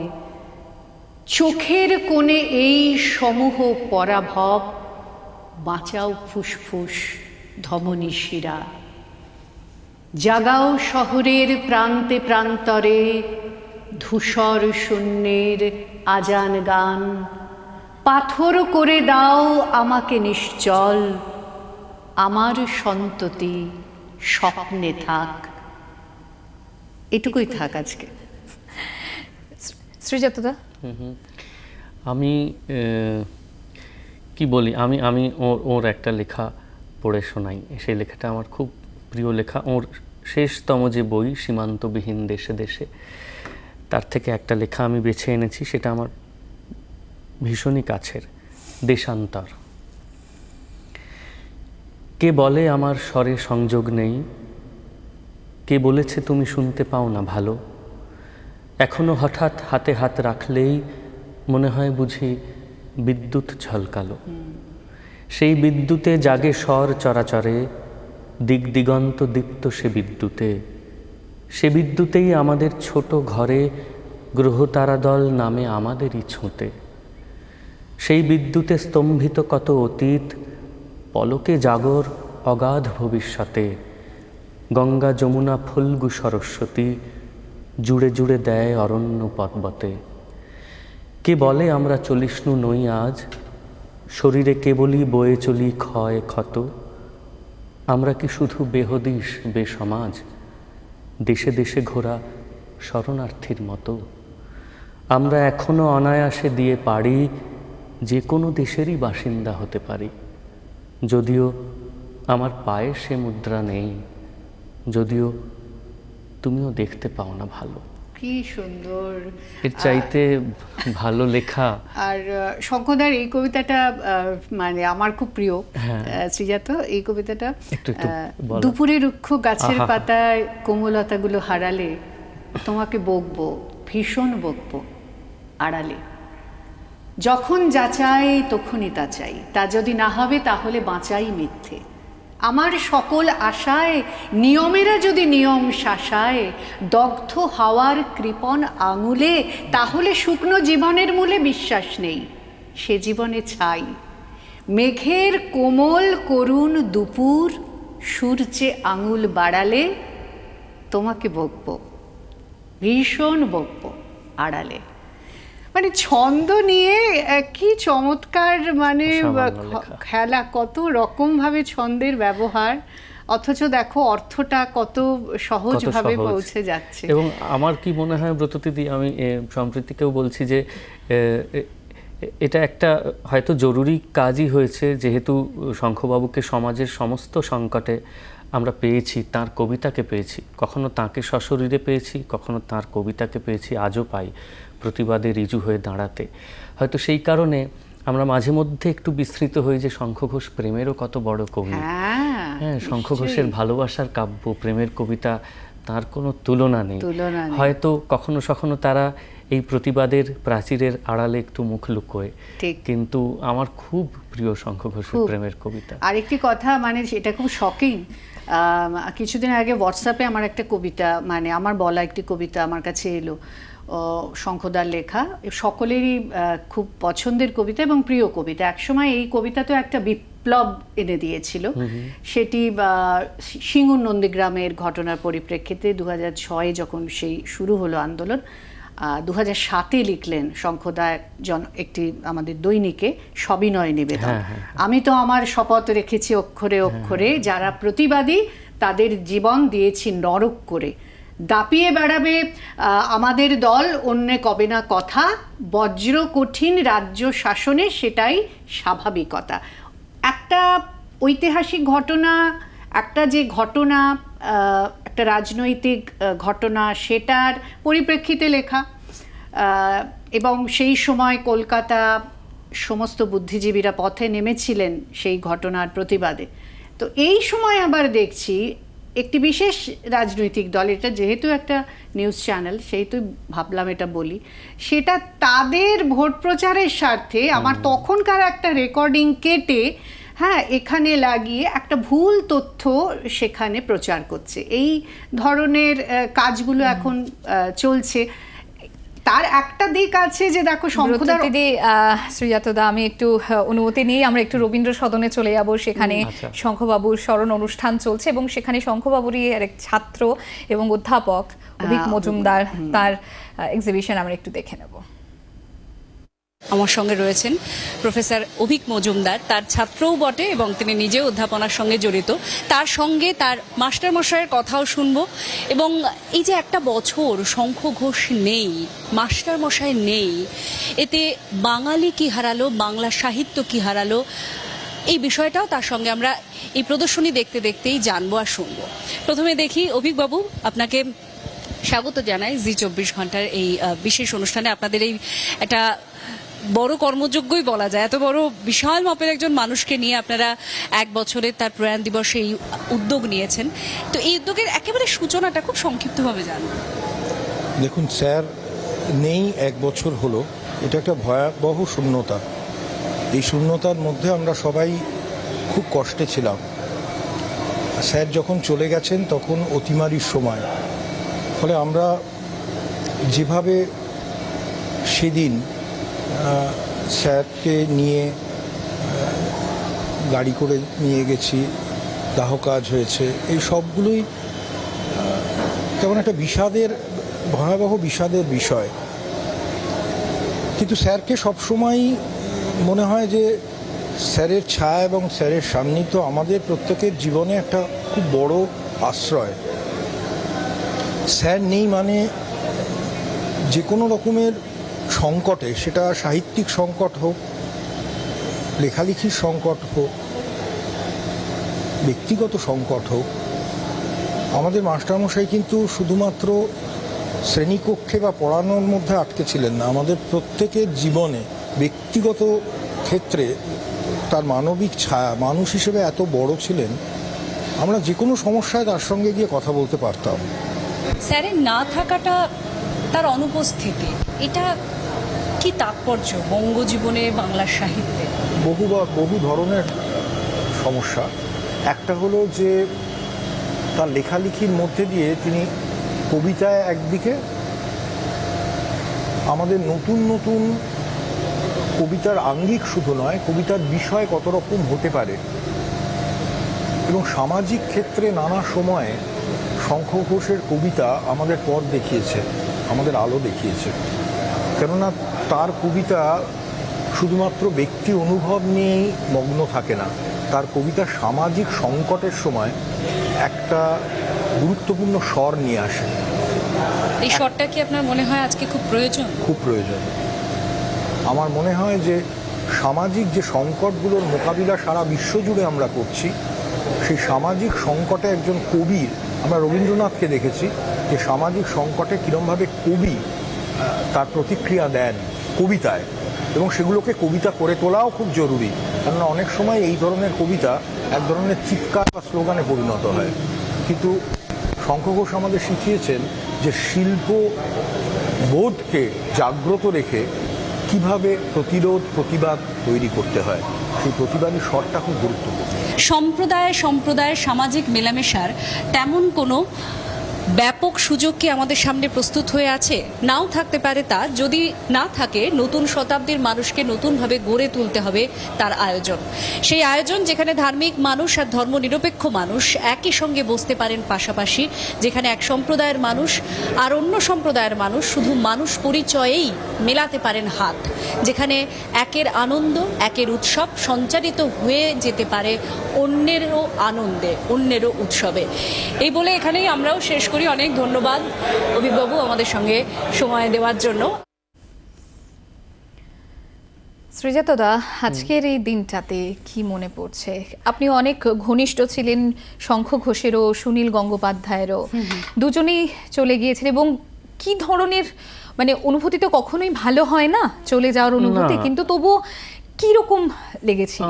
চোখের কোণে এই সমূহ পরাভব, বাঁচাও ফুসফুস ধমনী শিরা। জাগাও শহরের প্রান্তে প্রান্তরে ধূসর শূন্যের আজান গান, পাথর করে দাও আমাকে নিশ্চল, আমার সন্ততি স্বপ্নে থাক। এটুকুই থাক আজকে। শ্রীজাতদা, আমি কি বলি, আমি ওর একটা লেখা পড়ে শোনাই। সেই লেখাটা আমার খুব প্রিয় লেখা। ওর শেষতম যে বই সীমান্তবিহীন দেশে দেশে, তার থেকে একটা লেখা আমি বেছে এনেছি, সেটা আমার ভীষণই কাছের। দেশান্তর। কে বলে আমার স্বরে সংযোগ নেই, কে বলেছে তুমি শুনতে পাও না ভালো, এখনো হঠাৎ হাতে হাত রাখলেই মনে হয় বুঝি বিদ্যুৎ ঝলকালো। সেই বিদ্যুতে জাগে স্বর চরাচরে, দিক দিগন্ত দীপ্ত সে বিদ্যুতে। সে বিদ্যুতেই আমাদের ছোট ঘরে গ্রহতারাদল নামে আমাদেরই ছুঁতে। সেই বিদ্যুতে স্তম্ভিত কত অতীত, পলকে জাগর অগাধ ভবিষ্যতে। গঙ্গা যমুনা ফুল্গু সরস্বতী, জুড়ে জুড়ে দেয় অরণ্য পর্বতে। কে বলে আমরা চলিষ্ণু নই আজ, শরীরে কেবলই বয়ে চলি ক্ষয় ক্ষত। আমরা কি শুধু বেহদিশ বেসমাজ, দেশে দেশে ঘোরা শরণার্থীর মতো। আমরা এখনো অনায়াসে দিয়ে পারি যে কোনো দেশেরই বাসিন্দা হতে পারি, যদিও আমার পায়ে সে মুদ্রা নেই, যদিও তুমিও দেখতে পাও না ভালো। কি সুন্দর, এর চাইতে ভালো লেখা। আর শঙ্করদার এই কবিতাটা মানে আমার খুব প্রিয়। শ্রীজাত, এই কবিতাটা দুপুরে রুক্ষ গাছের পাতায় কোমলতাগুলো হারালে, তোমাকে বকবো ভীষণ বকবো আড়ালে। যখন যা চাই তখনই তা চাই, তা যদি না হবে তাহলে বাঁচাই মিথ্যে। আমার সকল আশায় নিয়মেরা যদি নিয়ম শাসায়, দগ্ধ হাওয়ার কৃপণ আঙুলে, তাহলে শুকনো জীবনের মূলে বিশ্বাস নেই, সে জীবনে ছাই। মেঘের কোমল করুণ দুপুর, সূর্যে আঙুল বাড়ালে, তোমাকে বকবো ভীষণ বকবো আড়ালে। মানে ছন্দ নিয়ে কি চমৎকার, মানে খেলা, কত রকম ভাবে ছন্দের ব্যবহার, অথচ দেখো অর্থটা কত সহজভাবে পৌঁছে যাচ্ছে। এবং আমার কি মনে হয় ব্রততিদি, আমি সম্প্রীতিকেও বলছি যে এটা একটা হয়তো জরুরি কাজই হয়েছে, যেহেতু শঙ্খবাবুকে সমাজের সমস্ত সংকটে আমরা পেয়েছি, তার কবিতাকে পেয়েছি, কখনো তাকে সশরীরে পেয়েছি, কখনো তার কবিতাকে পেয়েছি, আজও পাই প্রতিবাদে ঋজু হয়ে দাঁড়াতে। হয়তো সেই কারণে আমরা মাঝে মধ্যে একটু বিস্মৃত হই যে শঙ্খ ঘোষ প্রেমেরও কত বড় কবি। হ্যাঁ, শঙ্খ ঘোষের ভালোবাসার কাব্য, প্রেমের কবিতা, তার কোনো তুলনা নেই। হয়তো কখনো কখনো তারা এই প্রতিবাদের প্রাচীরের আড়ালে একটু মুখ লুকোয়, ঠিক। কিন্তু আমার খুব প্রিয় শঙ্খ ঘোষের খুব। প্রেমের কবিতা। আরেকটি কথা, মানে সেটা খুব শকিং, কিছুদিন আগে হোয়াটসঅ্যাপে আমার একটা কবিতা, মানে আমার বলা একটি কবিতা আমার কাছে এলো, শঙ্খদার লেখা, সকলেরই খুব পছন্দের কবিতা এবং প্রিয় কবিতা। একসময় এই কবিতা তো একটা বিপ্লব এনে দিয়েছিল, সেটি সিঙ্গুর নন্দীগ্রামের ঘটনার পরিপ্রেক্ষিতে 2006 যখন সেই শুরু হলো আন্দোলন, 2007 লিখলেন শঙ্খদা একটি আমাদের দৈনিকে সবিনয় নিবেদন। আমি তো আমার শপথ রেখেছি অক্ষরে অক্ষরে, যারা প্রতিবাদী তাদের জীবন দিয়েছি নরক করে, দাপিয়ে বেড়াবে আমাদের দল অন্যে কবে না কথা, বজ্র কঠিন রাজ্য শাসনে সেটাই স্বাভাবিকতা। একটা ঐতিহাসিক ঘটনা, একটা যে ঘটনা, একটা রাজনৈতিক ঘটনা, সেটার পরিপ্রেক্ষিতে লেখা, এবং সেই সময় কলকাতা সমস্ত বুদ্ধিজীবীরা পথে নেমেছিলেন সেই ঘটনার প্রতিবাদে। তো এই সময় আবার দেখছি একটি বিশেষ রাজনৈতিক দল, এটা যেহেতু একটা নিউজ চ্যানেল সেহেতু ভাবলাম এটা বলি, সেটা তাদের ভোট প্রচারের স্বার্থে আমার তখনকার একটা রেকর্ডিং কেটে এখানে লাগিয়ে একটা ভুল তথ্য সেখানে প্রচার করছে। এই ধরনের কাজগুলো এখন চলছে। তার একটা দিক আছে যে দেখো শঙ্খদার দিদি, শ্রীজাতদা, আমি একটু অনুমতি নিয়ে আমরা একটু রবীন্দ্র সদনে চলে যাব। সেখানে শঙ্খবাবুর স্মরণ অনুষ্ঠান চলছে এবং সেখানে শঙ্খবাবুরই এক ছাত্র এবং অধ্যাপক অভিক মজুমদার, তার এক্সিবিশন আমরা একটু দেখে নেব। আমার সঙ্গে রয়েছেন প্রফেসর অভিক মজুমদার, তার ছাত্রও বটে এবং তিনি নিজেও অধ্যাপনার সঙ্গে জড়িত। তার সঙ্গে তার মাস্টারমশাইয়ের কথাও শুনবো, এবং এই যে একটা বছর শঙ্খ ঘোষ নেই, মাস্টারমশাই নেই, এতে বাঙালি কি হারালো, বাংলা সাহিত্য কি হারালো, এই বিষয়টাও তার সঙ্গে আমরা এই প্রদর্শনী দেখতে দেখতেই জানবো আর শুনবো। প্রথমে দেখি অভিকবাবু, আপনাকে স্বাগত জানাই জি 24 ঘন্টার এই বিশেষ অনুষ্ঠানে। আপনাদের এই একটা বড় কর্মযোগ্যই বলা যায়, এত বড় বিশাল মাপের একজন মানুষকে নিয়ে আপনারা এক বছরের তার প্রয়াণ দিবসে এই উদ্যোগ নিয়েছেন। তো এই উদ্যোগের একেবারে সূচনাটা খুব সংক্ষিপ্তভাবে জানবো। দেখুন, স্যার নেই এক বছর হলো, এটা একটা ভয়াবহ শূন্যতা। এই শূন্যতার মধ্যে আমরা সবাই খুব কষ্টে ছিলাম। স্যার যখন চলে গেছেন তখন অতিমারির সময়, ফলে আমরা যেভাবে সেদিন স্যারকে নিয়ে গাড়ি করে নিয়ে গেছি, দাহ কাজ হয়েছে, এই সবগুলোই কেমন একটা ভয়াবহ বিষাদের বিষয়। কিন্তু স্যারকে সবসময় মনে হয় যে স্যারের ছায়া এবং স্যারের সান্নিধ্য আমাদের প্রত্যেকের জীবনে একটা খুব বড় আশ্রয়। স্যার নেই মানে যে কোনো রকমের সংকটে, সেটা সাহিত্যিক সংকট হোক, লেখালেখির সংকট হোক, ব্যক্তিগত সংকট হোক, আমাদের মাস্টারমশাই কিন্তু শুধুমাত্র শ্রেণীকক্ষে বা পড়ানোর মধ্যে আটকে ছিলেন না। আমাদের প্রত্যেকের জীবনে ব্যক্তিগত ক্ষেত্রে তার মানবিক ছায়া, মানুষ হিসেবে এত বড় ছিলেন, আমরা যে কোনো সমস্যায় তার সঙ্গে গিয়ে কথা বলতে পারতাম। স্যারের না থাকাটা, তার অনুপস্থিতি, এটা কি তাৎপর্য বঙ্গজীবনে, বাংলা সাহিত্যে? বহু ধরনের সমস্যা। একটা হলো যে তার লেখালেখির মধ্যে দিয়ে তিনি কবিতায় একদিকে আমাদের নতুন নতুন কবিতার আঙ্গিক শুধু নয়, কবিতার বিষয় কত রকম হতে পারে, এবং সামাজিক ক্ষেত্রে নানা সময়ে শঙ্খ ঘোষের কবিতা আমাদের পথ দেখিয়েছে, আমাদের আলো দেখিয়েছে। কেননা তার কবিতা শুধুমাত্র ব্যক্তি অনুভব নিয়েই মগ্ন থাকে না, তার কবিতা সামাজিক সংকটের সময় একটা গুরুত্বপূর্ণ স্বর নিয়ে আসে। এই স্বরটা কি আপনার মনে হয় আজকে খুব প্রয়োজন? খুব প্রয়োজন। আমার মনে হয় যে সামাজিক যে সংকটগুলোর মোকাবিলা সারা বিশ্বজুড়ে আমরা করছি, সেই সামাজিক সংকটে একজন কবির, আমরা রবীন্দ্রনাথকে দেখেছি যে সামাজিক সংকটে কীরমভাবে কবি তার প্রতিক্রিয়া দেন কবিতায়, এবং সেগুলোকে কবিতা করে তোলাও খুব জরুরি। কেননা অনেক সময় এই ধরনের কবিতা এক ধরনের চিৎকার বা স্লোগানে পরিণত হয়। কিন্তু শঙ্খ ঘোষ আমাদের শিখিয়েছেন যে শিল্প বোধকে জাগ্রত রেখে কিভাবে প্রতিরোধ প্রতিবাদ তৈরি করতে হয়, সেই প্রতিবাদী স্বরটা খুব গুরুত্বপূর্ণ। সম্প্রদায়ের সামাজিক মেলামেশার তেমন কোনো ব্যাপক সুযোগ কি আমাদের সামনে প্রস্তুত হয়ে আছে? নাও থাকতে পারে তা। যদি না থাকে, নতুন শতাব্দীর মানুষকে নতুনভাবে গড়ে তুলতে হবে তার আয়োজন। সেই আয়োজন যেখানে ধার্মিক মানুষ আর ধর্মনিরপেক্ষ মানুষ একই সঙ্গে বসতে পারেন পাশাপাশি, যেখানে এক সম্প্রদায়ের মানুষ আর অন্য সম্প্রদায়ের মানুষ শুধু মানুষ পরিচয়েই মেলাতে পারেন হাত, যেখানে একের আনন্দ, একের উৎসব সঞ্চারিত হয়ে যেতে পারে অন্যেরও আনন্দে, অন্যেরও উৎসবে। এই বলে এখানেই আমরাও শেষ করি। অনেক ধন্যবাদ অভিবাবু আমাদের সঙ্গে সময় দেওয়ার জন্য। শ্রীজাতদা, আজকের এই দিনটাতে কি মনে পড়ছে? আপনি অনেক ঘনিষ্ঠ ছিলেন শঙ্খ ঘোষেরও, সুনীল গঙ্গোপাধ্যায়েরও, দুজনেই চলে গিয়েছিলেন, এবং কি ধরনের মানে অনুভূতি তো কখনোই ভালো হয় না চলে যাওয়ার অনুভূতি, কিন্তু তবুও কি রকম লেগেছিল?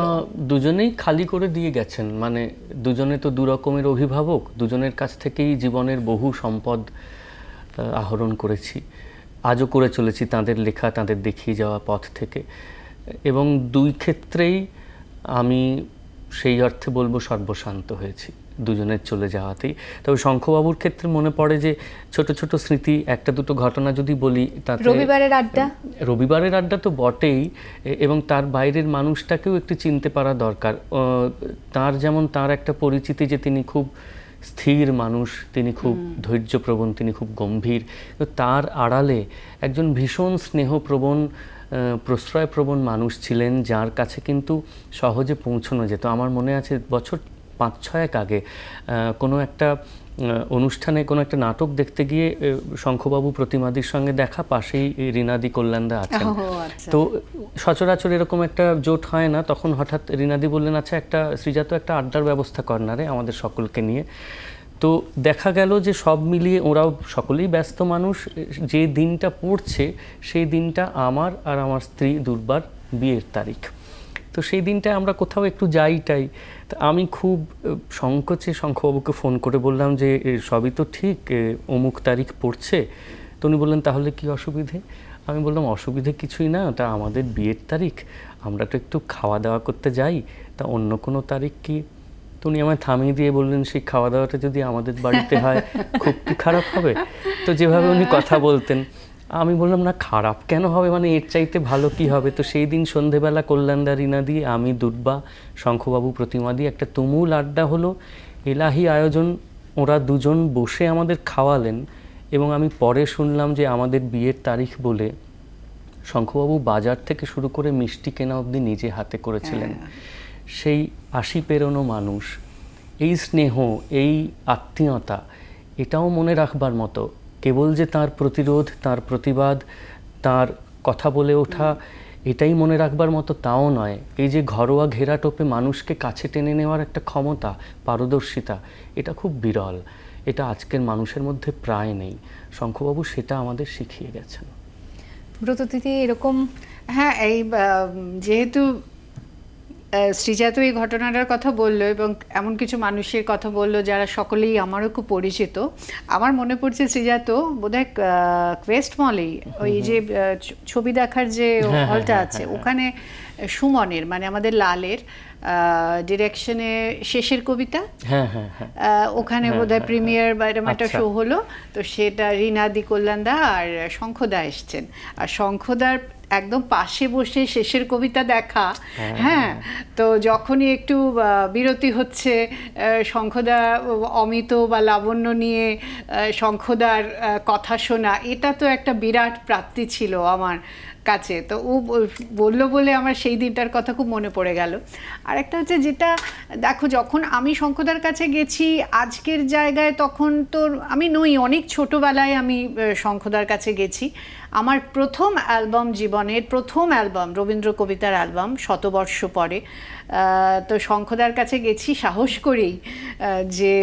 দুজনেই খালি করে দিয়ে গেছেন, মানে দুজনে তো দু রকমের অভিভাবক, দুজনের কাছ থেকেই জীবনের বহু সম্পদ আহরণ করেছি, আজও করে চলেছি তাদের লেখা, তাদের দেখিয়ে যাওয়া পথ থেকে। এবং দুই ক্ষেত্রেই আমি সেই অর্থে বলবো সর্বশান্ত হয়েছি দুজনের চলে যাওয়াতেই। তবে শঙ্খবাবুর ক্ষেত্রে মনে পড়ে যে ছোট ছোট স্মৃতি, একটা দুটো ঘটনা যদি বলি, তাতে রবিবারের আড্ডা তো বটেই, এবং তার বাইরের মানুষটাকেও একটু চিনতে পারা দরকার। তার যেমন তার একটা পরিচিতি যে তিনি খুব স্থির মানুষ, তিনি খুব ধৈর্যপ্রবণ, তিনি খুব গম্ভীর, তার আড়ালে একজন ভীষণ স্নেহপ্রবণ, প্রশ্রয়প্রবণ মানুষ ছিলেন, যার কাছে কিন্তু সহজে পৌঁছানো যেত। আমার মনে আছে বছর 5-6 আগে কোনো একটা অনুষ্ঠানে কোনো একটা নাটক দেখতে গিয়ে শঙ্খবাবু প্রতিমাদির সঙ্গে দেখা, পাশেই রীনাদি কল্যাণদা আছেন। তো সচরাচর এরকম একটা জোট হয় না। তখন হঠাৎ রীনাদি বললেন, আচ্ছা একটা শ্রীজাত একটা আড্ডার ব্যবস্থা কর না রে আমাদের সকলকে নিয়ে। তো দেখা গেল যে সব মিলিয়ে ওরাও সকলেই ব্যস্ত মানুষ। যে দিনটা পড়ছে সেই দিনটা আমার আর আমার স্ত্রী দুর্বার বিয়ের তারিখ। তো সেই দিনটায় আমরা কোথাও একটু যাইটাই। তো আমি খুব সংকোচে শঙ্খবাবুকে ফোন করে বললাম যে সবই তো ঠিক, অমুক তারিখ পড়ছে। তো উনি বললেন, তাহলে কি অসুবিধে? আমি বললাম, অসুবিধে কিছুই না, তা আমাদের বিয়ের তারিখ, আমরা তো একটু খাওয়া দাওয়া করতে যাই, তা অন্য কোনো তারিখ কি? তো উনি আমায় থামিয়ে দিয়ে বললেন, সেই খাওয়া দাওয়াটা যদি আমাদের বাড়িতে হয় খুব কি খারাপ হবে? তো যেভাবে উনি কথা বলতেন, আমি বললাম, না খারাপ কেন হবে, মানে এর চাইতে ভালো কি হবে? তো সেই দিন সন্ধেবেলা কল্যাণদা, রীনাদি, আমি, দুর্বা, শঙ্খবাবু, প্রতিমাদি একটা তুমুল আড্ডা হলো, এলাহি আয়োজন। ওরা দুজন বসে আমাদের খাওয়ালেন, এবং আমি পরে শুনলাম যে আমাদের বিয়ের তারিখ বলে শঙ্খবাবু বাজার থেকে শুরু করে মিষ্টি কেনা অবধি নিজে হাতে করেছিলেন। সেই 80 পেরোনো মানুষ, এই স্নেহ, এই আত্মীয়তা, এটাও মনে রাখবার মতো। কেবল যে তার প্রতিরোধ, তার প্রতিবাদ, তার কথা বলে ওঠা, এটাই মনে রাখবার মতো তাও নয়। এই যে ঘরোয়া ঘেরাটোপে মানুষকে কাছে টেনে নেওয়ার একটা ক্ষমতা, পারদর্শিতা, এটা খুব বিরল। এটা আজকের মানুষের মধ্যে প্রায় নেই। শঙ্খবাবু সেটা আমাদের শিখিয়ে গেছেন। ব্রততিথি এরকম? হ্যাঁ, এই যেহেতু শ্রীজাত এই ঘটনাটার কথা বললো এবং এমন কিছু মানুষের কথা বললো যারা সকলেই আমারও খুব পরিচিত, আমার মনে পড়ছে শ্রীজাত বোধহয় কোয়েস্ট মলেই ওই যে ছবি দেখার যে হলটা আছে, ওখানে সুমনের, মানে আমাদের লালের ডিরেকশনে শেষের কবিতা, ওখানে বোধহয় প্রিমিয়ার বা এরকম একটা শো হলো। তো সেটা রীনাদি, কল্যাণদা আর শঙ্খদা এসছেন, আর শঙ্খদার একদম পাশে বসে শেষের কবিতা দেখা। হ্যাঁ, তো যখনই একটু বিরতি হচ্ছে, শঙ্খদা অমিত বা লাবণ্য নিয়ে শঙ্খদার কথা শোনা, এটা তো একটা বিরাট প্রাপ্তি ছিল আমার কাছে। তো ও বললো বলে আমার সেই দিনটার কথা খুব মনে পড়ে গেল। আর একটা হচ্ছে, যেটা দেখো, যখন আমি শঙ্খদার কাছে গেছি আজকের জায়গায়, তখন তো আমি নই, অনেক ছোটোবেলায় আমি শঙ্খদার কাছে গেছি। আমার প্রথম অ্যালবাম, জীবনের প্রথম অ্যালবাম, রবীন্দ্র কবিতার অ্যালবাম, শতবর্ষ পরে। তো শঙ্খদার কাছে গেছি সাহস করেই, যে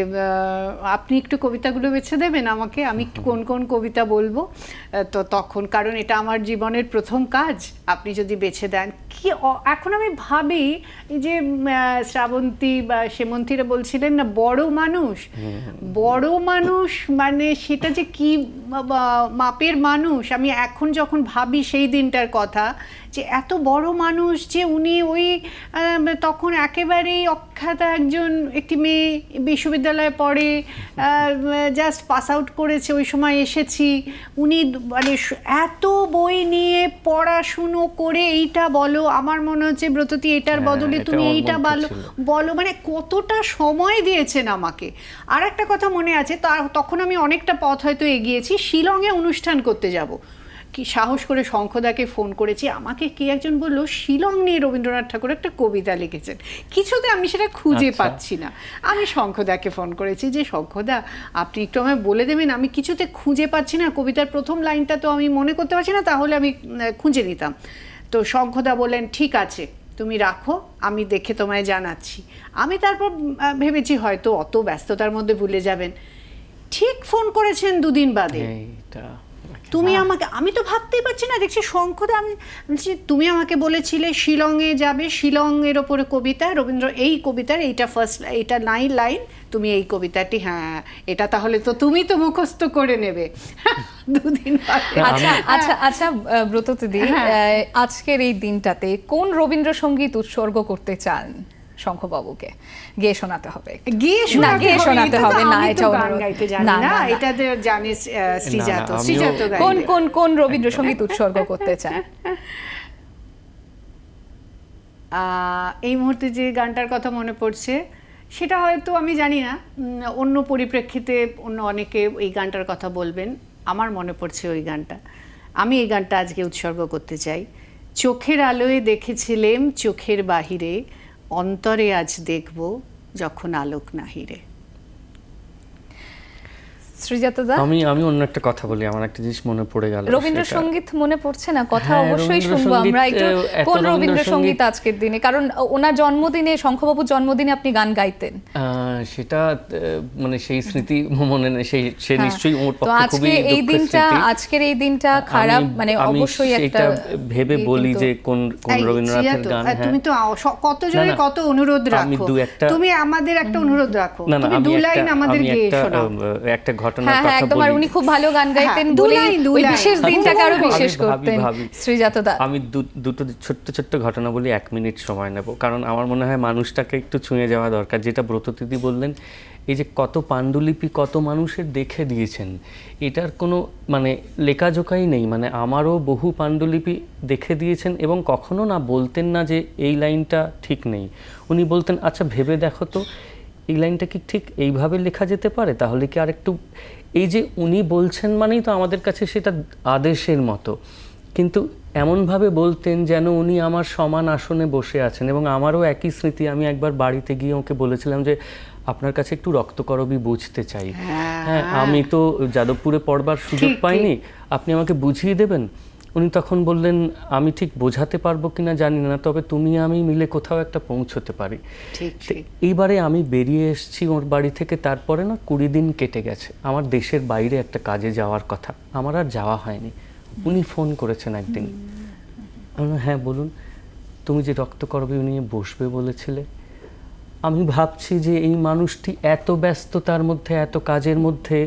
আপনি একটু কবিতাগুলো বেছে দেবেন আমাকে, আমি কোন কোন কবিতা বলবো। তো তখন, কারণ এটা আমার জীবনের প্রথম কাজ, আপনি যদি বেছে দেন। কি এখন আমি ভাবি যে শ্রাবন্তী বা সেমন্তীরা বলছিলেন না বড় মানুষ মানে সেটা যে কি মাপের মানুষ, আমি এখন যখন ভাবি সেই দিনটার কথা, যে এত বড় মানুষ যে উনি ওই তখন একেবারেই অখ্যাত একটি মেয়ে, বিশ্ববিদ্যালয়ে পড়ে, জাস্ট পাস আউট করেছে, ওই সময় এসেছি, উনি মানে এত বই নিয়ে পড়াশুনো করে এইটা বলো, আমার মনে হচ্ছে ব্রততী এটার বদলে তুমি এইটা বলো, মানে কতটা সময় দিয়েছেন আমাকে। আর একটা কথা মনে আছে, তখন আমি অনেকটা পথ হয়তো এগিয়েছি, শিলংয়ে অনুষ্ঠান করতে যাব, কি সাহস করে শঙ্খদাকে ফোন করেছি, আমাকে কে একজন বললো শিলং নিয়ে রবীন্দ্রনাথ ঠাকুর একটা কবিতা লিখেছেন, কিছুতে আমি সেটা খুঁজে পাচ্ছি না। আমি শঙ্খদাকে ফোন করেছি যে শঙ্খদা আপনি একটু আমায় বলে দেবেন, আমি কিছুতে খুঁজে পাচ্ছি না, কবিতার প্রথম লাইনটা তো আমি মনে করতে পারছি না, তাহলে আমি খুঁজে নিতাম। তো শঙ্খদা বললেন ঠিক আছে তুমি রাখো, আমি দেখে তোমায় জানাচ্ছি। আমি তারপর ভেবেছি হয়তো অত ব্যস্ততার মধ্যে ভুলে যাবেন, ঠিক ফোন করেছেন 2 দিন বাদে, তুমি আমাকে, আমি তো ভাবতেই পারছি না, দেখছি শঙ্খদা, আমি বলছি তুমি আমাকে বলেছিলে শিলংয়ে যাবে, শিলংয়ের ওপরে কবিতা, রবীন্দ্র এই কবিতার এইটা ফার্স্ট, এইটা 9 লাইন, তুমি এই কবিতাটি, হ্যাঁ এটা তাহলে তো তুমি তো মুখস্থ করে নেবে 2 দিন বাদে। আচ্ছা ব্রততী, আজকের এই দিনটাতে কোন রবীন্দ্রসঙ্গীত উৎসর্গ করতে চান শঙ্খবাবুকে? গিয়ে শোনাতে হবে, শোনাতে হবে না, এটা গান গাইতে জানি না, এটা জানে শ্রীজাত কোন রবীন্দ্রসঙ্গীত উৎসর্গ করতে চান? এই মুহূর্তে যে গানটার কথা মনে পড়ছে সেটা হয়তো আমি জানি না, অন্য পরিপ্রেক্ষিতে অন্য অনেকে এই গানটার কথা বলবেন, আমার মনে পড়ছে ওই গানটা, আমি এই গানটা আজকে উৎসর্গ করতে চাই। চোখের আলোয় দেখেছিলেম চোখের বাহিরে, অন্তরে আজ দেখব যখন আলোক নাহিরে। শ্রীজাতদা, আমি অন্য একটা কথা বলি, আমার একটা জিনিস মনে পড়ে গেল। রবীন্দ্রসঙ্গীত মনে পড়ছে না, কথা অবশ্যই শুনবো আমরা একটু। কোন রবীন্দ্রসঙ্গীত আজকের দিনে, কারণ ওনার জন্মদিনে, শঙ্খবাবুর জন্মদিনে আপনি গান গাইতেন, সেটা মানে সেই স্মৃতি মনে নেই, সে নিশ্চয়ই ওর পক্ষে খুবই এই দিনটা, আজকের এই দিনটা খারাপ, মানে অবশ্যই একটা ভেবে বলি যে কোন রবীন্দ্রনাথের গান। তুমি তো কত জনের কত অনুরোধ রাখো, তুমি আমাদের একটা অনুরোধ রাখো, তুমি 2 লাইন আমাদের গেয়ে শোনাও। একটা ঘটনার কথা বলি, একদম, আর উনি খুব ভালো গান গাইতেন বলেই ওই বিশেষ দিনটাকে আরো বিশেষ করতেন। শ্রীজাতদা, আমি দুটো ছোট্ট ঘটনা বলি, 1 মিনিট সময় নেব, কারণ আমার মনে হয় মানুষটাকে একটু ছুঁয়ে যাওয়া দরকার। যেটা ব্রততী বললেন, এই যে কত পাণ্ডুলিপি কত মানুষের দেখে দিয়েছেন, এটার কোনো মানে লেখাজোখাই নেই, মানে আমারও বহু পাণ্ডুলিপি দেখে দিয়েছেন, এবং কখনো না বলতেন না যে এই লাইনটা ঠিক নেই, উনি বলতেন আচ্ছা ভেবে দেখো তো এই লাইনটা কি ঠিক এইভাবে লেখা যেতে পারে, তাহলে কি আরেকটু, এই যে উনি বলছেন মানেই তো আমাদের কাছে সেটা আদেশের মতো, কিন্তু এমনভাবে বলতেন যেন উনি আমার সমান আসনে বসে আছেন। এবং আমারও একই স্মৃতি, আমি একবার বাড়িতে গিয়ে ওকে বলেছিলাম যে আপনার কাছে একটু রক্তকরবী বুঝতে চাই, হ্যাঁ আমি তো যাদবপুরে পড়বার সুযোগ পাইনি, আপনি আমাকে বুঝিয়ে দেবেন। উনি তখন বললেন আমি ঠিক বোঝাতে পারবো কিনা জানি না, তবে তুমি আমি মিলে কোথাও একটা পৌঁছতে পারি। এইবারে আমি বেরিয়ে এসেছি ওর বাড়ি থেকে, তারপরে না 20 দিন কেটে গেছে, আমার দেশের বাইরে একটা কাজে যাওয়ার কথা, আমার আর যাওয়া হয়নি। উনি ফোন করেছেন একদিন, হ্যাঁ বলুন, তুমি যে রক্তকরবী নিয়ে বসবে বলেছিলে, আমি ভাবছি যে এই মানুষটি এত ব্যস্ততার মধ্যে, এত কাজের মধ্যে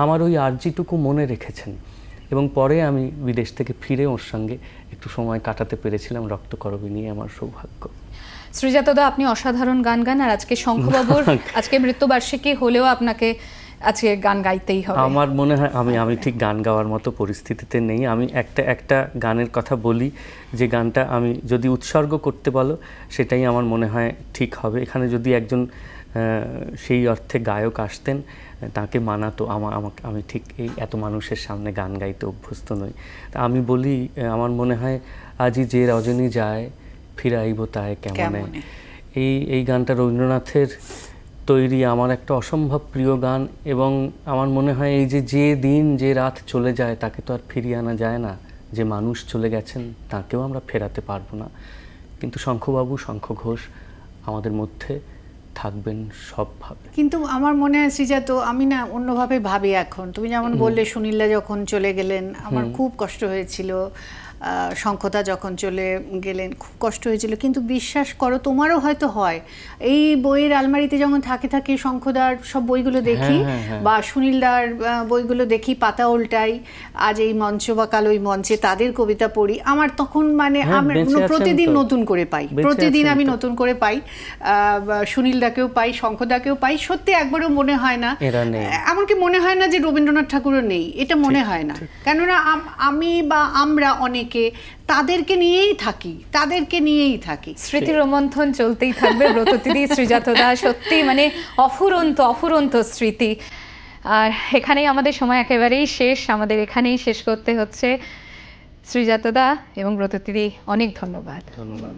আমার ওই আর্জিটুকু মনে রেখেছেন, এবং পরে আমি বিদেশ থেকে ফিরে ওর সঙ্গে একটু সময় কাটাতে পেরেছিলাম, রক্তকরবী নিয়ে আমার সৌভাগ্য। শ্রীজাতদা, আপনি অসাধারণ গান গান, আর আজকে শঙ্খবাবুর আজকে মৃত্যুবার্ষিকী হলেও আপনাকে আজকে গান গাইতেই হবে। আমার মনে হয় আমি ঠিক গান গাওয়ার মতো পরিস্থিতিতে নেই। আমি একটা গানের কথা বলি, যে গানটা আমি যদি উৎসর্গ করতে বলো সেটাই আমার মনে হয় ঠিক হবে। এখানে যদি একজন সেই অর্থে গায়ক আসতেন, তাকে মানাতো, আমি ঠিক এই এত মানুষের সামনে গান গাইতে অভ্যস্ত নই। তা আমি বলি, আমার মনে হয় আজি যে রজনী যায় ফিরাইব তাই কেমনে, এই গানটা রবীন্দ্রনাথের তৈরি, আমার একটা অসম্ভব প্রিয় গান। এবং আমার মনে হয় এই যে দিন যে রাত চলে যায় তাকে তো আর ফিরিয়ে আনা যায় না, যে মানুষ চলে গেছেন তাকেও আমরা ফেরাতে পারবো না, কিন্তু শঙ্খবাবু, শঙ্খ ঘোষ আমাদের মধ্যে থাকবেন সবভাবে। কিন্তু আমার মনে হয় শ্রীজাত, আমি না অন্যভাবে ভাবি এখন, তুমি যেমন বললে সুনীলদা যখন চলে গেলেন আমার খুব কষ্ট হয়েছিল, শঙ্খদা যখন চলে গেলেন খুব কষ্ট হয়েছিল, কিন্তু বিশ্বাস করো তোমারও হয়তো হয়, এই বইয়ের আলমারিতে যখন থাকে শঙ্খদার সব বইগুলো দেখি বা সুনীলদার বইগুলো দেখি, পাতা উল্টাই, আজ এই মঞ্চ বা কাল ওই মঞ্চে তাদের কবিতা পড়ি, আমার তখন মানে আমি প্রতিদিন নতুন করে পাই, প্রতিদিন আমি নতুন করে পাই, সুনীলদাকেও পাই, শঙ্খদাকেও পাই, সত্যি একবারও মনে হয় না, এমনকি মনে হয় না যে রবীন্দ্রনাথ ঠাকুরও নেই, এটা মনে হয় না। কেননা আমি বা আমরা অনেকে তাদেরকে নিয়েই থাকি। স্মৃতি রোমন্থন চলতেই থাকবে। ব্রততিদি, শ্রীজাতদা, সত্যি মানে অফুরন্ত স্মৃতি। আর এখানেই আমাদের সময় একেবারেই শেষ, আমাদের এখানেই শেষ করতে হচ্ছে। শ্রীজাতদা এবং ব্রততিদি, অনেক ধন্যবাদ। ধন্যবাদ।